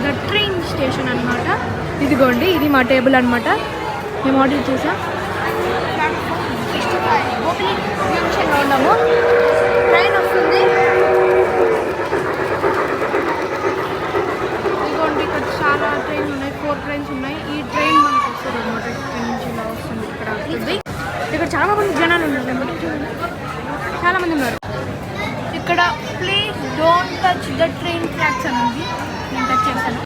మన train station అనమాట. ఇదిగోండి, ఇది మా టేబుల్ అనమాట. మేము ఆర్డర్ చేసాం. జంక్షన్లో ఉన్నాము. ట్రైన్ వస్తుంది. ఇదిగోండి, ఇక్కడ చాలా ట్రైన్లు ఉన్నాయి. 4 ట్రైన్స్ ఉన్నాయి. ఈ ట్రైన్ మనకు వస్తుంది అనమాట. ఇక్కడ నుంచి ఇలా వస్తుంది. ఇక్కడ వస్తుంది. ఇక్కడ చాలా మంది జనాలు ఉన్నారు అనమాట. చూడండి, చాలా మంది ఉన్నారు. ఇక్కడ please don't touch the train tracks అని ఉంది. నేను టచ్ చేశాను.